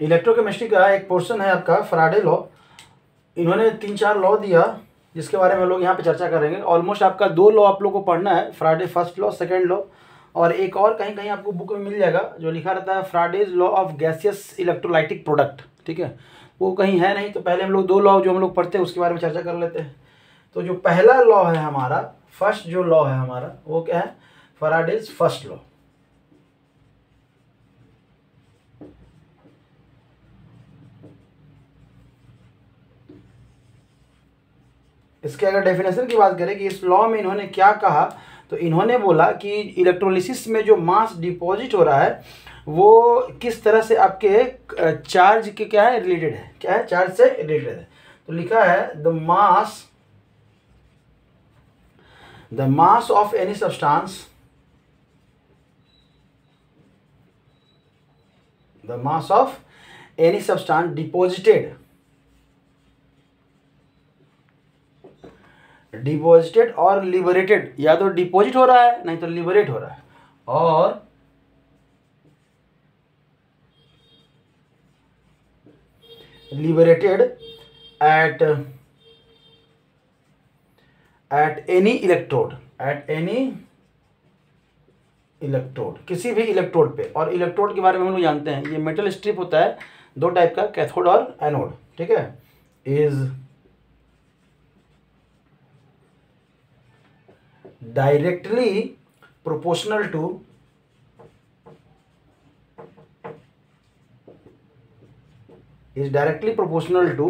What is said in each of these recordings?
Electrochemistry का एक portion है आपका फैराडे लॉ। इन्होंने 3-4 लॉ दिया जिसके बारे में हम लोग यहाँ पे चर्चा करेंगे। ऑलमोस्ट आपका 2 लॉ आप लोग को पढ़ना है, Faraday first law, second law, और एक और कहीं कहीं आपको बुक में मिल जाएगा जो लिखा रहता है Faraday's law of gaseous electrolytic product. ठीक है, वो कहीं है नहीं, तो पहले हम लोग 2 लॉ जो हम लोग पढ़ते हैं उसके बारे में चर्चा कर लेते हैं। तो जो पहला लॉ है हमारा, फर्स्ट जो लॉ है हमारा, वो क्या है? Faraday's first law. इसके अगर डेफिनेशन की बात करें कि इस लॉ में इन्होंने क्या कहा, तो इन्होंने बोला कि इलेक्ट्रोलिसिस में जो मास डिपॉजिट हो रहा है वो किस तरह से आपके चार्ज के क्या है रिलेटेड है, क्या है? चार्ज से रिलेटेड है। तो लिखा है the mass of any substance, the mass of any substance deposited और लिबरेटेड, या तो डिपॉजिट हो रहा है नहीं तो लिबरेट हो रहा है, और liberated at any electrode, किसी भी इलेक्ट्रोड पे। और इलेक्ट्रोड के बारे में हम लोग जानते हैं, ये मेटल स्ट्रिप होता है 2 टाइप का, कैथोड और एनोड। ठीक है, is directly proportional to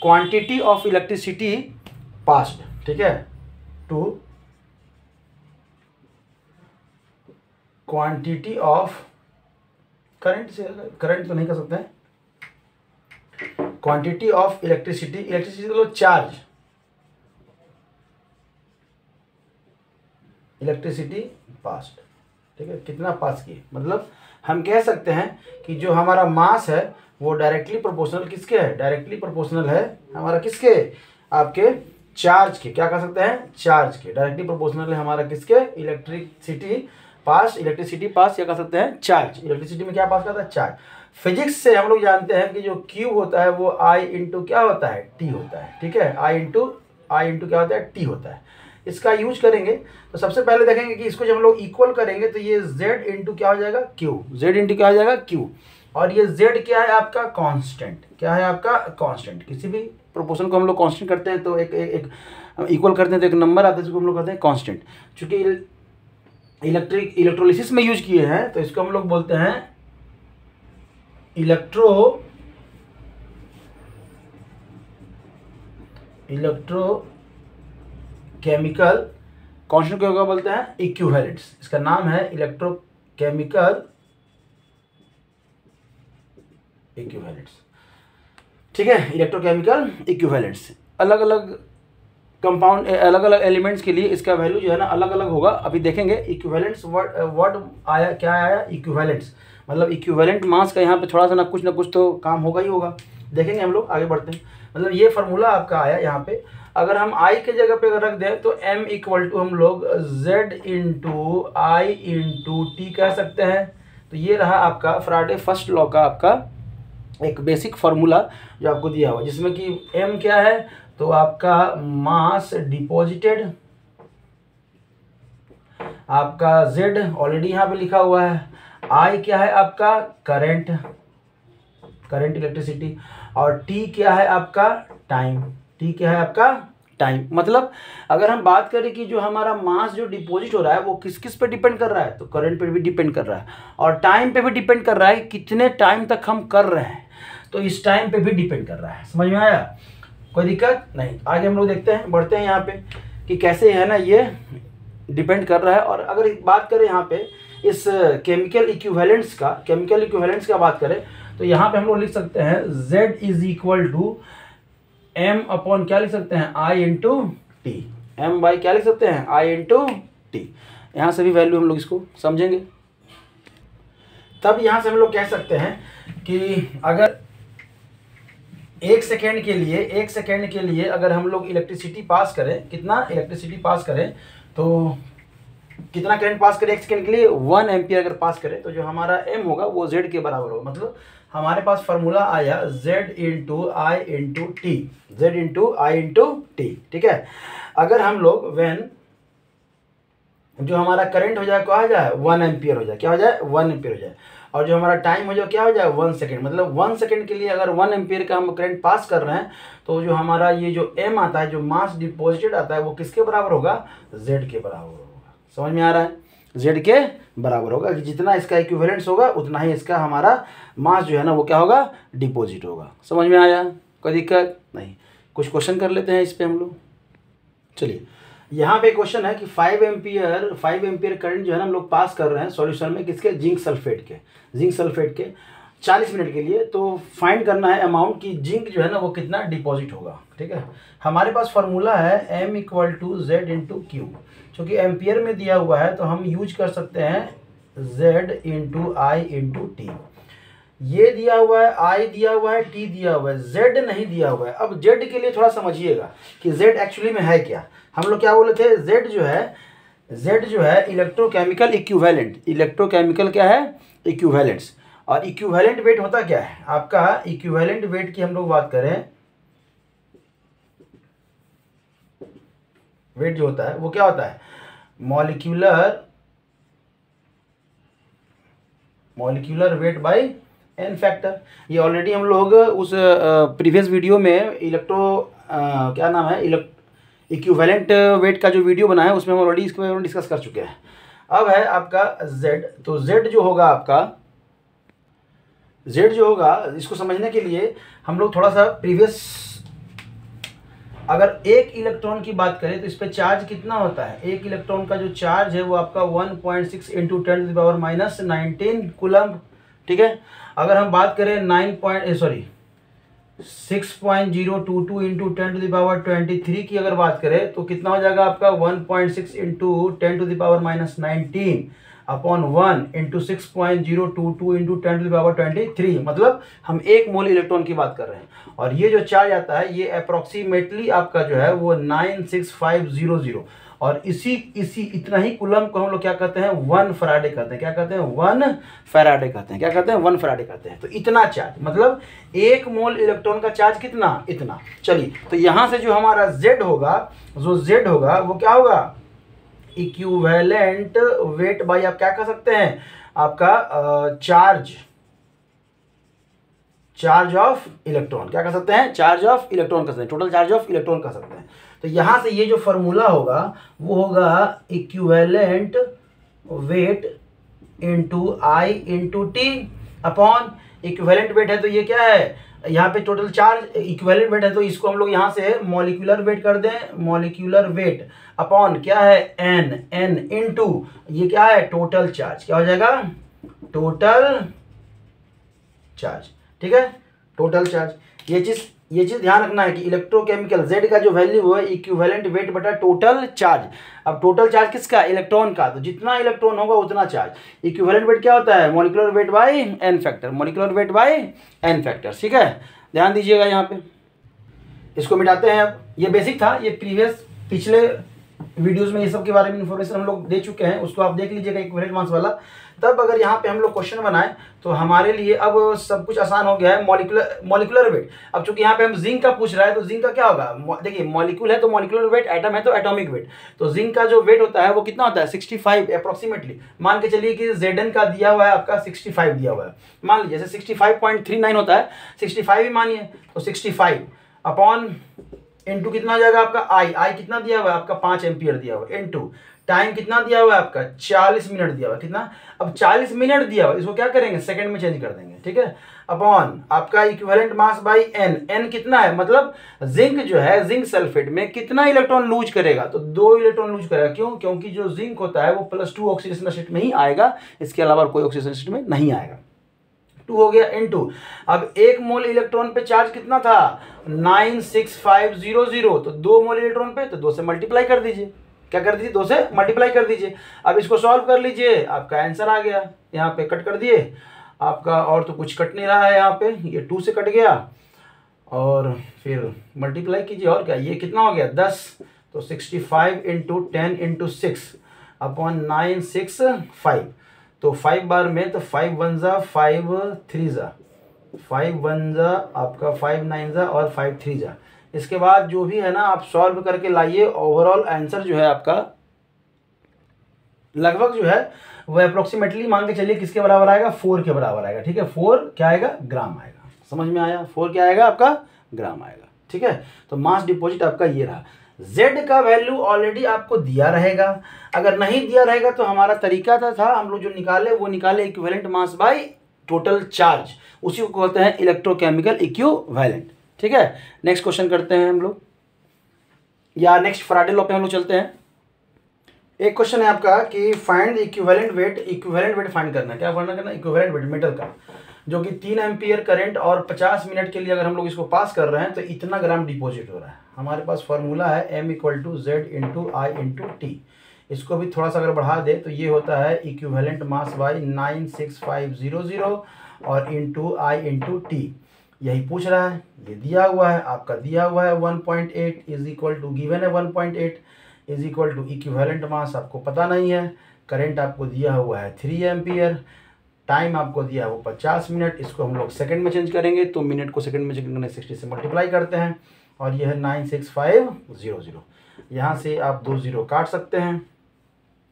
quantity of electricity passed. ठीक है, टू क्वांटिटी ऑफ करंट, से करंट तो नहीं कर सकते हैं, क्वांटिटी ऑफ इलेक्ट्रिसिटी मतलब चार्ज, इलेक्ट्रिसिटी पास्ड। ठीक है, कितना पास किए, मतलब हम कह सकते हैं कि जो हमारा मास है वो डायरेक्टली प्रोपोर्शनल किसके है? डायरेक्टली प्रोपोर्शनल है हमारा किसके? आपके चार्ज के। क्या कह सकते हैं? चार्ज के। डायरेक्टली प्रोपोर्शनल है हमारा किसके? इलेक्ट्रिसिटी पास क्या कह सकते हैं? चार्ज। इलेक्ट्रिसिटी में क्या पास करता है? चार्ज। फिजिक्स से हम लोग जानते हैं कि जो क्यू होता है वो I इंटू क्या होता है? टी होता है। ठीक है, I इंटू क्या होता है? टी होता है। इसका यूज करेंगे तो सबसे पहले देखेंगे कि इसको जब हम लोग इक्वल करेंगे तो ये Z इंटू क्या हो जाएगा? क्यू। Z इंटू क्या हो जाएगा? क्यू। और ये Z क्या है आपका? कांस्टेंट। क्या है आपका? कांस्टेंट। किसी भी प्रोपोर्शन को हम लोग कांस्टेंट करते हैं तो एक इक्वल करते हैं तो एक नंबर आता है जिसको हम लोग कहते हैं कांस्टेंट। चूंकि इलेक्ट्रोलिसिस में यूज किए हैं तो इसको हम लोग बोलते हैं इलेक्ट्रोकेमिकल कांस्टेंट को क्या बोलते हैं? इक्विवेलेंट्स। इसका नाम है इलेक्ट्रोकेमिकल इक्विवेलेंट्स। ठीक है, इलेक्ट्रोकेमिकल इक्विवेलेंट्स। अलग अलग कंपाउंड, अलग अलग एलिमेंट्स के लिए इसका वैल्यू जो है ना अलग अलग होगा। अभी देखेंगे इक्विवेलेंट्स वर्ड आया, क्या आया? इक्विवेलेंट्स। मतलब इक्विवेलेंट मास का यहाँ पे थोड़ा सा ना कुछ तो काम होगा ही होगा। देखेंगे हम लोग, आगे बढ़ते हैं। मतलब ये फार्मूला आपका आया यहाँ पे। अगर हम I के जगह पे रख दें तो M इक्वल टू हम लोग Z into I into T कह सकते हैं। तो ये रहा आपका फैराडे फर्स्ट लॉ का आपका एक बेसिक फार्मूला जो आपको दिया हुआ, जिसमें कि M क्या है? तो आपका मास डिपॉजिटेड, आपका Z ऑलरेडी यहाँ पे लिखा हुआ है, I क्या है आपका? करंट इलेक्ट्रिसिटी, और T क्या है आपका? टाइम। T क्या है आपका? टाइम। मतलब अगर हम बात करें कि जो हमारा मास जो डिपॉजिट हो रहा है वो किस किस पे डिपेंड कर रहा है, तो करंट पे भी डिपेंड कर रहा है और टाइम पे भी डिपेंड कर रहा है, कितने टाइम तक हम कर रहे हैं, तो इस टाइम पे भी डिपेंड कर रहा है। समझ में आया? कोई दिक्कत नहीं। आगे हम लोग देखते हैं, बढ़ते हैं यहाँ पे कि कैसे है ना ये डिपेंड कर रहा है। और अगर बात करें यहाँ पे इस केमिकल इक्विवेलेंट्स का बात करें तो यहाँ पे हम लोग लिख सकते हैं Z is equal to M upon क्या लिख सकते हैं? I into T. M by क्या लिख सकते हैं? I into T. यहाँ से भी वैल्यू हम लोग इसको समझेंगे। तब यहाँ से हम लोग कह सकते हैं कि अगर 1 सेकेंड के लिए अगर हम लोग इलेक्ट्रिसिटी पास करें, कितना इलेक्ट्रिसिटी पास करें, तो कितना करंट पास करे 1 सेकंड के लिए, 1 एम्पियर अगर पास करे तो जो हमारा m होगा वो z के बराबर होगा। मतलब हमारे पास फार्मूला आया z into I into T, z into I into T. ठीक है, अगर हम लोग व्हेन जो हमारा करंट हो जाए क्या हो जाए 1 एम्पियर हो जाए, क्या हो जाए 1 एम्पियर हो जाए, और जो हमारा टाइम हो जाए क्या हो जाए 1 सेकंड। मतलब 1 सेकंड के लिए अगर 1 एम्पियर का हम करंट पास कर रहे हैं तो जो हमारा ये जो m आता है, जो मास डिपॉजिटेड आता है, वो किसके बराबर होगा, z के बराबर होगा। समझ में आ रहा है, z के बराबर होगा कि जितना इसका इक्विवेलेंस होगा उतना ही इसका हमारा मास जो है ना वो क्या होगा, डिपॉजिट होगा। समझ में आया, कोई दिक्कत नहीं। कुछ क्वेश्चन कर लेते हैं इस पे हम लोग। चलिए यहाँ पे क्वेश्चन है कि 5 एम्पियर करंट जो है ना हम लोग पास कर रहे हैं सॉल्यूशन में, किसके, जिंक सल्फेट के 40 मिनट के लिए। तो फाइंड करना है अमाउंट की जिंक जो है ना वो कितना डिपॉजिट होगा। ठीक है, हमारे पास फार्मूला है m equal to Z into Q. चूँकि एम्पियर में दिया हुआ है तो हम यूज कर सकते हैं z into I into T. ये दिया हुआ है, I दिया हुआ है, T दिया हुआ है, Z नहीं दिया हुआ है। अब Z के लिए थोड़ा समझिएगा कि Z एक्चुअली में है क्या। हम लोग क्या बोले थे, Z जो है इलेक्ट्रोकेमिकल इक्विवेलेंट। इलेक्ट्रोकेमिकल क्या है, इक्विवेलेंट्स। और इक्विवेलेंट वेट होता क्या है आपका, इक्विवेलेंट वेट की हम लोग बात करें, वेट जो होता है वो क्या होता है, molecular weight by n factor. ये ऑलरेडी हम लोग उस प्रीवियस वीडियो में क्या नाम है, इक्विवेलेंट वेट का जो वीडियो बनाया है उसमें हम ऑलरेडी इसके बारे में डिस्कस कर चुके हैं। अब है आपका Z, तो Z जो होगा आपका, Z जो होगा, इसको समझने के लिए हम लोग थोड़ा सा प्रीवियस, अगर एक इलेक्ट्रॉन की बात करें तो इस पर चार्ज कितना होता है, एक इलेक्ट्रॉन का जो चार्ज है वो आपका 1.6 इंटू 10⁻⁻19 कूलम्ब। ठीक है, अगर हम बात करें 6.022 इंटू 10⁻23 की अगर बात करें तो कितना हो जाएगा आपका 1.6 इंटू 10⁻⁻19 अपॉन 1 इंटू 6.022 इंटू 10⁻23। मतलब हम 1 मोल इलेक्ट्रॉन की बात कर रहे हैं, और ये जो चार्ज आता है ये अप्रोक्सीमेटली आपका जो है वो 96500, और इसी इतना ही कूलम्ब को हम लोग क्या कहते हैं, 1 फैराडे कहते हैं। क्या कहते हैं, 1 फैराडे कहते हैं। क्या कहते हैं, 1 फैराडे कहते हैं। तो इतना चार्ज, मतलब 1 मोल इलेक्ट्रॉन का चार्ज कितना, इतना। चलिए, तो यहाँ से जो हमारा Z होगा, वो क्या होगा, इक्विवेलेंट वेट बाई आप क्या कह सकते हैं, आपका चार्ज ऑफ इलेक्ट्रॉन। क्या कह सकते हैं, चार्ज ऑफ इलेक्ट्रॉन कह सकते हैं, टोटल चार्ज ऑफ इलेक्ट्रॉन कह सकते हैं। तो यहाँ से ये जो फॉर्मूला होगा वो होगा equivalent weight into I into T upon, equivalent weight है तो ये क्या है, यहाँ पे टोटल चार्ज, इक्विवेलेंट वेट है तो इसको हम लोग यहाँ से मॉलिक्यूलर वेट कर दें, मॉलिक्यूलर वेट अपॉन क्या है, n इंटू ये क्या है, टोटल चार्ज। क्या हो जाएगा, टोटल चार्ज। ठीक है, टोटल चार्ज। ये चीज ध्यान रखना है कि इलेक्ट्रोकेमिकल Z का जो वैल्यू है इक्विवेलेंट वेट बटा टोटल चार्ज। अब टोटल चार्ज किसका, इलेक्ट्रॉन का, तो जितना इलेक्ट्रॉन होगा उतना चार्ज। इक्विवेलेंट वेट क्या होता है, molecular weight by n factor, molecular weight by n factor. ठीक है, ध्यान दीजिएगा यहाँ पे। इसको मिटाते हैं। अब ये बेसिक था, ये पिछले वीडियोस में ये सब के बारे में इन्फॉर्मेशन हम लोग दे चुके हैं, उसको आप देख लीजिएगा इक्विवेलेंट मास वाला। तब अगर यहाँ पे हम लोग क्वेश्चन बनाए तो हमारे लिए अब सब कुछ आसान हो गया है। मॉलिक्यूलर वेट, अब चूंकि यहाँ पे हम जिंक का पूछ रहा है तो जिंक का क्या होगा, देखिए मॉलिक्यूल है तो मॉलिक्यूलर वेट, एटम है तो एटॉमिक वेट। तो जिंक का जो वेट होता है वो कितना होता है, 65 अप्रोक्सीमेटली। मान के चलिए कि Zn का दिया हुआ है आपका 65 दिया हुआ है, मान लीजिए जैसे 65.39 होता है, 65 ही मानिए, तो 65 अपॉन इंटू कितना हो जाएगा आपका आई कितना दिया हुआ है आपका 5 एम्पियर दिया हुआ है, इंटू टाइम कितना दिया हुआ है आपका 40 मिनट दिया हुआ है। कितना, अब 40 मिनट दिया हुआ है, इसको क्या करेंगे, सेकंड में चेंज कर देंगे। ठीक है, अपॉन आपका इक्विवेलेंट मास बाई n कितना है, मतलब जिंक जो है, जिंक सल्फेट में कितना इलेक्ट्रॉन लूज करेगा, तो 2 इलेक्ट्रॉन लूज करेगा। क्यों, क्योंकि जो जिंक होता है वो +2 ऑक्सीडेशन स्टेट में ही आएगा, इसके अलावा कोई ऑक्सीडेशन स्टेट में नहीं आएगा। 2 हो गया इंटू, अब 1 मोल इलेक्ट्रॉन पे चार्ज कितना था, 96500, तो 2 मोल इलेक्ट्रॉन पे, तो 2 से मल्टीप्लाई कर दीजिए। क्या कर दीजिए, 2 से मल्टीप्लाई कर दीजिए। अब इसको सॉल्व कर लीजिए, आपका आंसर आ गया। यहाँ पे कट कर दिए आपका, और तो कुछ कट नहीं रहा है यहाँ पे, ये 2 से कट गया और फिर मल्टीप्लाई कीजिए, और क्या, ये कितना हो गया 10, तो 65 इंटू 10 इंटू 6, अपॉन 965। तो 5 बार में तो 5 1 जा 5 3 जा 5 1 जा आपका 5 9 जा और 5 3 जा। इसके बाद जो भी है ना आप सॉल्व करके लाइए, ओवरऑल आंसर जो है आपका लगभग जो है वो अप्रोक्सीमेटली मान के चलिए किसके बराबर आएगा, 4 के बराबर आएगा। ठीक है, 4 क्या आएगा, ग्राम आएगा। समझ में आया, 4 क्या आएगा आपका, ग्राम आएगा। ठीक है, तो मास डिपॉजिट आपका ये रहा। Z का वैल्यू ऑलरेडी आपको दिया रहेगा, अगर नहीं दिया रहेगा तो हमारा तरीका था हम लोग जो निकाले वो निकाले equivalent mass by total charge, उसी को कहते हैं इलेक्ट्रोकेमिकल इक्विवेलेंट। ठीक है, नेक्स्ट क्वेश्चन करते हैं हम लोग, या नेक्स्ट फ्राडे लॉ पे हम लोग चलते हैं। एक क्वेश्चन है आपका कि फाइंड इक्विवेलेंट वेट फाइंड करना है। क्या फाइंड करना है, इक्विवेलेंट वेट मेटल का, जो कि 3 एम्पियर करंट और 50 मिनट के लिए अगर हम लोग इसको पास कर रहे हैं तो इतना ग्राम डिपॉजिट हो रहा है। हमारे पास फॉर्मूला है M = Z × I × T। इसको भी थोड़ा सा अगर बढ़ा दे तो ये होता है इक्विवेलेंट मास बाय 96500 और इंटू I × T। यही पूछ रहा है, ये दिया हुआ है आपका, दिया हुआ है 1.8 इज इक्वल टू, गिवन है 1.8 is equal to equivalent mass आपको पता नहीं है, करंट आपको दिया हुआ है 3 एम्पियर, टाइम आपको दिया है वो 50 मिनट। इसको हम लोग सेकंड में चेंज करेंगे तो मिनट को सेकंड में चेंज करने 60 से मल्टीप्लाई करते हैं और ये है 96500। यहाँ से आप 2 0 काट सकते हैं,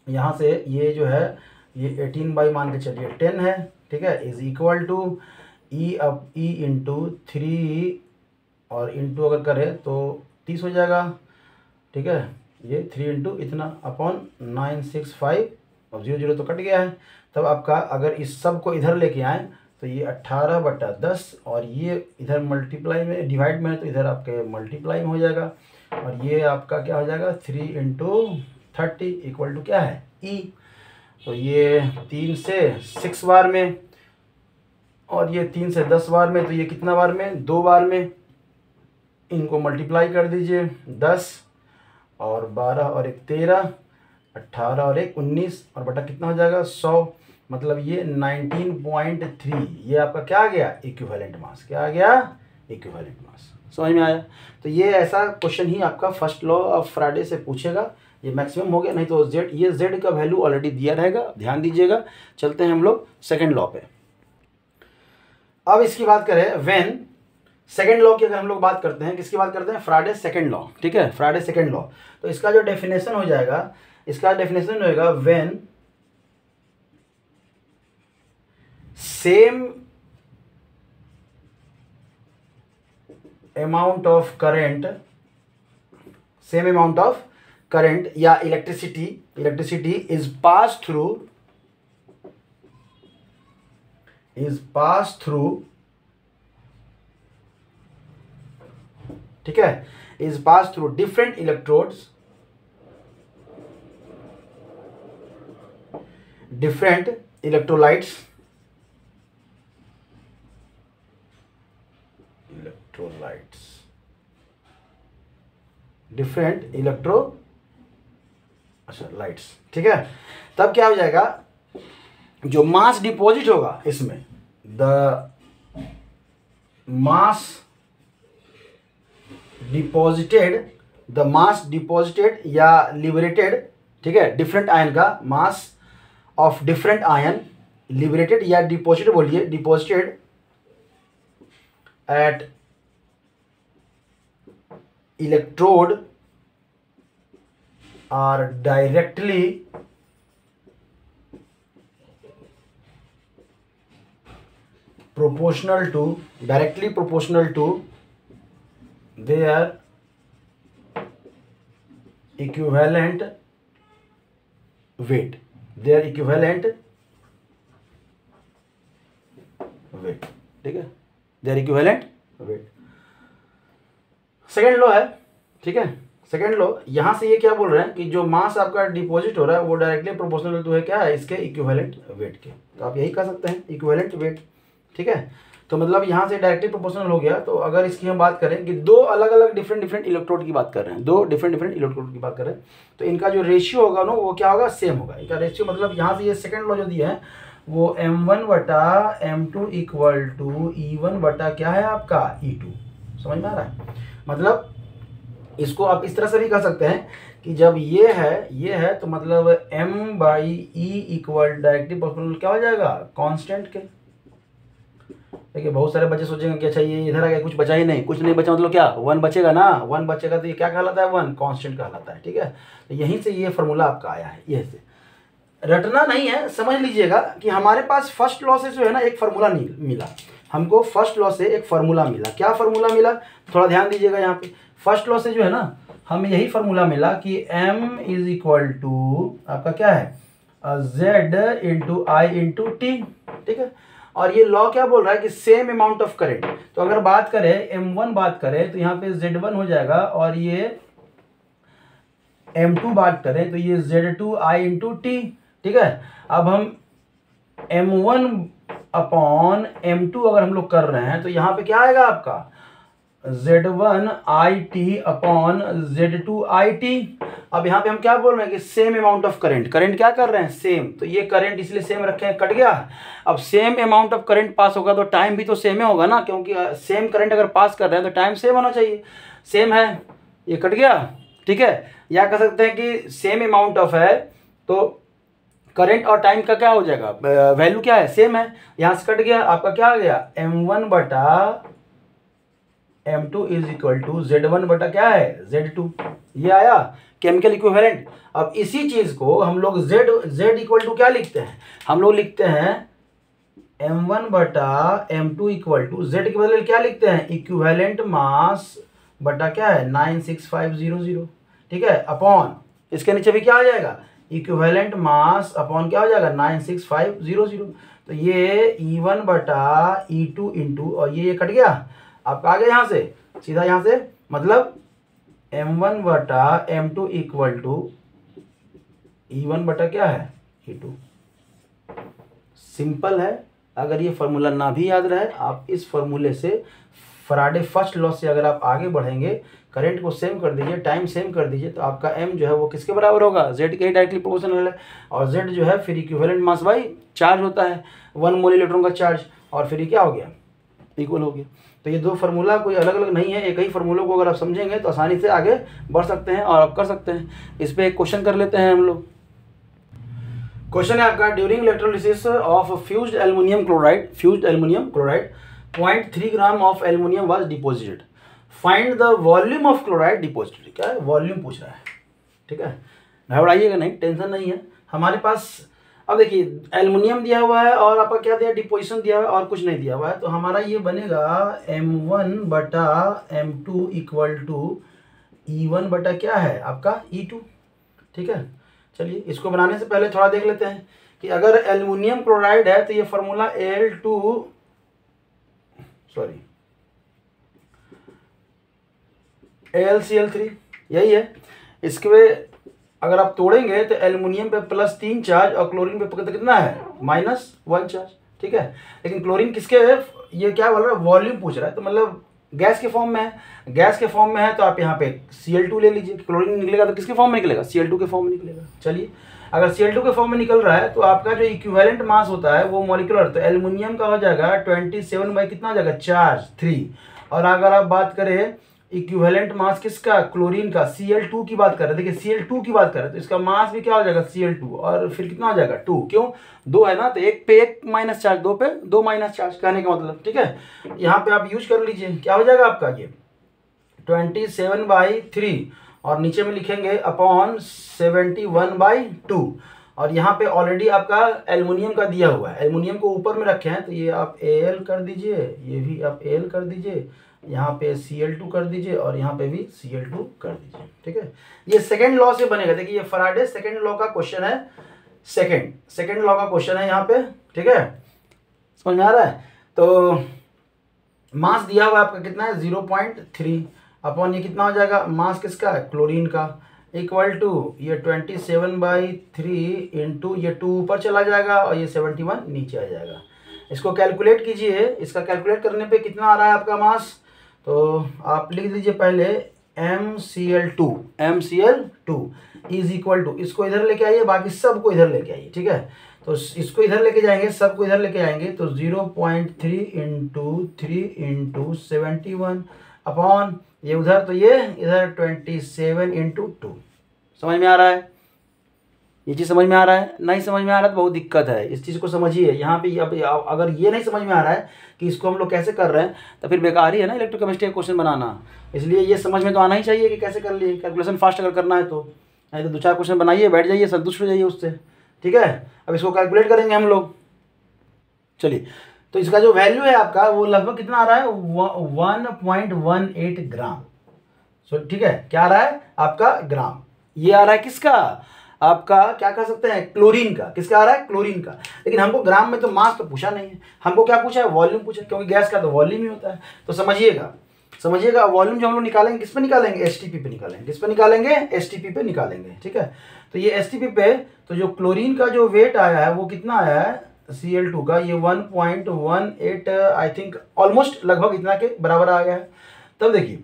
यहाँ से ये जो है ये 18 बाई मान के चलिए 10 है। ठीक है, is equal to E into 3 और इंटू अगर करें तो 30 हो जाएगा। ठीक है, ये 3 इंटू इतना अपॉन 965 और 0 तो कट गया है। तब आपका अगर इस सब को इधर लेके आए तो ये 18/10 और ये इधर मल्टीप्लाई में डिवाइड में है तो इधर आपके मल्टीप्लाई में हो जाएगा और ये आपका क्या हो जाएगा 3 × 30 इक्वल टू क्या है E। तो ये 3 से 6 बार में और ये 3 से 10 बार में, तो ये कितना बार में, 2 बार में। इनको मल्टीप्लाई कर दीजिए, 10 और 12 और 1 13, 18 और 1 19 और बटा कितना हो जाएगा 100, मतलब ये 19.3। ये आपका क्या आ गया, इक्विवेलेंट मास। क्या आ गया, इक्विवेलेंट मास। समझ में आया। तो ये ऐसा क्वेश्चन ही आपका फर्स्ट लॉ ऑफ फ्राडे से पूछेगा, ये मैक्सिमम हो गया, नहीं तो ये Z का वैल्यू ऑलरेडी दिया रहेगा, ध्यान दीजिएगा। चलते हैं हम लोग सेकेंड लॉ पे। अब इसकी बात करें व्हेन, सेकेंड लॉ की अगर हम लोग बात करते हैं, किसकी बात करते हैं, फ्राडे सेकेंड लॉ। ठीक है, फ्राडे सेकेंड लॉ। तो इसका जो डेफिनेशन हो जाएगा, इसका डेफिनेशन होएगा when same amount of current या इलेक्ट्रिसिटी इज पास थ्रू ठीक है, is pass through different electrodes, different electrolytes, different lights. ठीक है, तब क्या हो जाएगा, जो मास डिपॉजिट होगा इसमें, द मास डिपॉजिटेड या लिबरेटेड, ठीक है, डिफरेंट आयन का mass of different ion liberated या डिपॉजिटेड, बोलिए deposited at electrode are directly proportional to their equivalent weight, ठीक है, their equivalent weight। Second law है। ठीक है, सेकेंड लॉ, यहां से ये क्या बोल रहे हैं कि जो मास आपका डिपॉजिट हो रहा है वो डायरेक्टली प्रोपोर्शनल टू है क्या है, इसके इक्विवेलेंट वेट के। तो आप यही कह सकते हैं इक्विवेलेंट वेट। ठीक है, तो मतलब यहाँ से डायरेक्टली प्रोपोर्शनल हो गया। तो अगर इसकी हम बात करें कि दो अलग अलग डिफरेंट इलेक्ट्रोड की बात कर रहे हैं, दो डिफरेंट इलेक्ट्रोड की बात कर रहे हैं, तो इनका जो रेशियो होगा ना वो क्या होगा, सेम होगा। इनका रेशियो मतलब यहाँ से ये सेकंड लॉ जो दिया है वो M1/M2 इक्वल टू E1 बटा क्या है आपका E2। समझ में आ रहा है, मतलब इसको आप इस तरह से भी कह सकते हैं कि जब ये है तो मतलब m/e इक्वल डायरेक्टली प्रोपोर्शनल क्या हो जाएगा, कांस्टेंट के। देखिए बहुत सारे बच्चे सोचेंगे कि अच्छा ये इधर आ गया, कुछ बचा ही नहीं, कुछ नहीं बचा मतलब क्या, 1 बचेगा ना, 1 बचेगा तो ये क्या कहलाता है, 1 कांस्टेंट कहलाता है। ठीक है, तो यहीं से ये फार्मूला आपका आया है। ये से रटना नहीं है, समझ लीजिएगा कि हमारे पास फर्स्ट लॉ से जो है ना एक फार्मूला मिला हमको, फर्स्ट लॉ से एक फार्मूला मिला। क्या फार्मूला मिला, थोड़ा ध्यान दीजिएगा यहाँ पे। फर्स्ट लॉ से जो है ना हमें यही फार्मूला मिला कि m इज इक्वल टू आपका क्या है, z into I into T. ठीक है, और ये लॉ क्या बोल रहा है कि सेम अमाउंट ऑफ करंट। तो अगर बात करें m1 बात करें तो यहाँ पे z1 हो जाएगा, और ये m2 बात करें तो ये z2 i इंटू टी। ठीक है, अब हम m1 अपॉन m2 अगर हम लोग कर रहे हैं तो यहाँ पे क्या आएगा आपका, z1 it upon z2 it। अब यहाँ पे हम क्या बोल रहे हैं कि same amount of current, current क्या कर रहे हैं, सेम, तो ये करंट इसलिए सेम रखे हैं, कट गया। अब same amount of current pass होगा तो टाइम भी तो सेम ही होगा ना, क्योंकि सेम करंट अगर पास कर रहे हैं तो टाइम सेम होना चाहिए, सेम है, ये कट गया। ठीक है, या कह सकते हैं कि सेम अमाउंट ऑफ है तो करंट और टाइम का क्या हो जाएगा, वैल्यू क्या है, सेम है, यहाँ से कट गया, आपका क्या आ गया, m1 बटा m2 is equal to z1 बटा क्या है, z2। ये आया केमिकल इक्विवेलेंट। अब इसी चीज को हम लोग z इक्वल टू क्या लिखते हैं, हम लोग लिखते हैं m1 बटा m2 इक्वल टू z के बदले क्या लिखते हैं, इक्विवेलेंट मास बटा क्या है 96500। ठीक है, अपॉन इसके नीचे भी क्या आ जाएगा, इक्विवेलेंट मास अपॉन क्या हो जाएगा 96500। तो ये E1 बटा E2 इंटू, और ये कट गया आपका, आ गया यहाँ से सीधा, यहाँ से मतलब m1 बटा m2 इक्वल टू E1 बटा क्या है E2। सिंपल है। अगर ये फार्मूला ना भी याद रहे, आप इस फार्मूले से फराडे फर्स्ट लॉ से अगर आप आगे बढ़ेंगे, करंट को सेम कर दीजिए, टाइम सेम कर दीजिए, तो आपका m जो है वो किसके बराबर होगा, z के डायरेक्टली प्रोपोर्शनल है। और z जो है फिर इक्विवेलेंट मास बाई चार्ज होता है, 1 मोल इलेक्ट्रॉन का चार्ज, और फिर ये क्या हो गया, इक्वल हो गया। तो ये दो फार्मूला कोई अलग अलग नहीं है, एक ही फार्मूलों को अगर आप समझेंगे तो आसानी से आगे बढ़ सकते हैं और आप कर सकते हैं। इस पर एक क्वेश्चन कर लेते हैं हम लोग। क्वेश्चन है आपका, during electrolysis of fused aluminium chloride 0.3 gram of aluminium was deposited, find the volume of chloride deposited. क्या है, वॉल्यूम पूछ रहा है। ठीक है, घबराइएगा नहीं, टेंशन नहीं है हमारे पास। अब देखिए एल्युमिनियम दिया हुआ है और आपका क्या दिया, डिपोजिशन दिया हुआ है और कुछ नहीं दिया हुआ है, तो हमारा ये बनेगा m1 बटा m2 इक्वल टू E1 बटा क्या है आपका E2। ठीक है, चलिए इसको बनाने से पहले थोड़ा देख लेते हैं कि अगर एल्युमिनियम क्लोराइड है तो ये फार्मूला AlCl3 यही है। इसके अगर आप तोड़ेंगे तो एल्युमिनियम पे +3 चार्ज और क्लोरीन पे कितना है, -1 चार्ज। ठीक है, लेकिन क्लोरीन किसके है, ये क्या बोल रहा है, वॉल्यूम पूछ रहा है, तो मतलब गैस के फॉर्म में है, गैस के फॉर्म में है तो आप यहाँ पे Cl2 ले लीजिए, क्लोरीन निकलेगा तो किसके फॉर्म में निकलेगा, Cl2 के फॉर्म में निकलेगा। चलिए अगर Cl2 के फॉर्म में निकल रहा है तो आपका जो इक्विवेलेंट मास होता है वो मॉलिक्यूलर, तो एल्युमिनियम का हो जाएगा 27 बाई कितना हो जाएगा, चार्ज 3। और अगर आप बात करें इक्विवेलेंट मास किसका, क्लोरीन का, Cl2 की बात कर रहे हैं, देखिए Cl2 की बात कर रहे हैं तो इसका मास भी क्या हो जाएगा Cl2, और फिर कितना हो जाएगा 2, क्यों 2 है ना, तो एक पे एक माइनस चार्ज, 2 पे 2 माइनस चार्ज, कहने का मतलब। ठीक है, यहाँ पे आप यूज कर लीजिए, क्या हो जाएगा आपका ये 27/3, और नीचे में लिखेंगे अपॉन 71/2। और यहाँ पे ऑलरेडी आपका एल्युमिनियम का दिया हुआ है, एल्युमिनियम को ऊपर में रखे हैं तो ये आप Al कर दीजिए, ये भी आप Al कर दीजिए, यहाँ पे Cl2 कर दीजिए और यहाँ पे भी Cl2 कर दीजिए। ठीक है, ये सेकेंड लॉ से बनेगा। देखिए ये फराडे सेकेंड लॉ का क्वेश्चन है, सेकेंड लॉ का क्वेश्चन है यहाँ पे। ठीक है, समझ में आ रहा है। तो मास दिया हुआ है आपका कितना है 0.3 अपॉन ये कितना हो जाएगा, मास किसका है, क्लोरीन का, इक्वल टू ये 27/3 इंटू ये 2 ऊपर चला जाएगा और ये 71 नीचे आ जाएगा। इसको कैलकुलेट कीजिए, इसका कैलकुलेट करने पे कितना आ रहा है आपका मास, तो आप लिख दीजिए पहले MCl2 इज इक्वल टू, इसको इधर लेके आइए, बाकी सबको इधर लेके आइए। ठीक है, तो इसको इधर लेके जाएंगे, सबको इधर लेके आएंगे, तो 0.3 इंटू 3 इंटू 71 अपॉन ये उधर, तो ये इधर 27 इंटू 2। समझ में आ रहा है? ये चीज़ समझ में आ रहा है? नहीं समझ में आ रहा है तो बहुत दिक्कत है, इस चीज़ को समझिए। यहाँ पे अब अगर ये नहीं समझ में आ रहा है कि इसको हम लोग कैसे कर रहे हैं तो फिर बेकार ही है ना इलेक्ट्रोकेमिस्ट्री का क्वेश्चन बनाना। इसलिए ये समझ में तो आना ही चाहिए कि कैसे कर लिए, कैलकुलेशन फास्ट अगर करना है तो। नहीं तो 2-4 क्वेश्चन बनाइए, बैठ जाइए, संतुष्ट हो जाइए उससे। ठीक है, अब इसको कैलकुलेट करेंगे हम लोग। चलिए, तो इसका जो वैल्यू है आपका वो लगभग कितना आ रहा है, 1.18 ग्राम। ठीक है, क्या आ रहा है आपका ग्राम। ये आ रहा है किसका, आपका क्या कह सकते हैं, क्लोरीन का। किसका आ रहा है, क्लोरीन का। लेकिन हमको ग्राम में तो मास तो पूछा नहीं है, हमको क्या पूछा है, वॉल्यूम पूछा, क्योंकि गैस का तो वॉल्यूम ही होता है। तो समझिएगा वॉल्यूम जो हम लोग निकालेंगे किस पे निकालेंगे, एसटीपी पे निकालेंगे। किस पे निकालेंगे, एसटीपी पे निकालेंगे। ठीक है, तो ये एसटीपी पे तो जो क्लोरीन का जो वेट आया है वो कितना आया है, Cl2 का, ये 1.18 आई थिंक ऑलमोस्ट लगभग इतना के बराबर आ गया है। तब देखिए,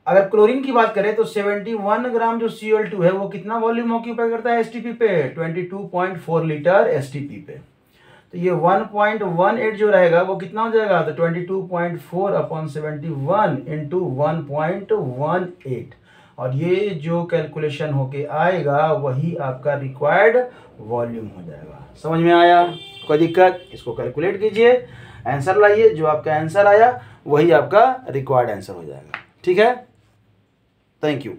अगर क्लोरीन की बात करें तो 71 ग्राम जो Cl2 है वो कितना वॉल्यूम ऑक्यूपाई करता है एसटीपी पे, 22.4 लीटर एसटीपी पे। तो ये 1.18 जो रहेगा वो कितना हो जाएगा, तो 22.4 अपॉन 71 इंटू 1.18, और ये जो कैलकुलेशन होके आएगा वही आपका रिक्वायर्ड वॉल्यूम हो जाएगा। समझ में आया? कोई दिक्कत? इसको कैलकुलेट कीजिए, आंसर लाइए, जो आपका आंसर आया वही आपका रिक्वायर्ड आंसर हो जाएगा। ठीक है, थैंक यू।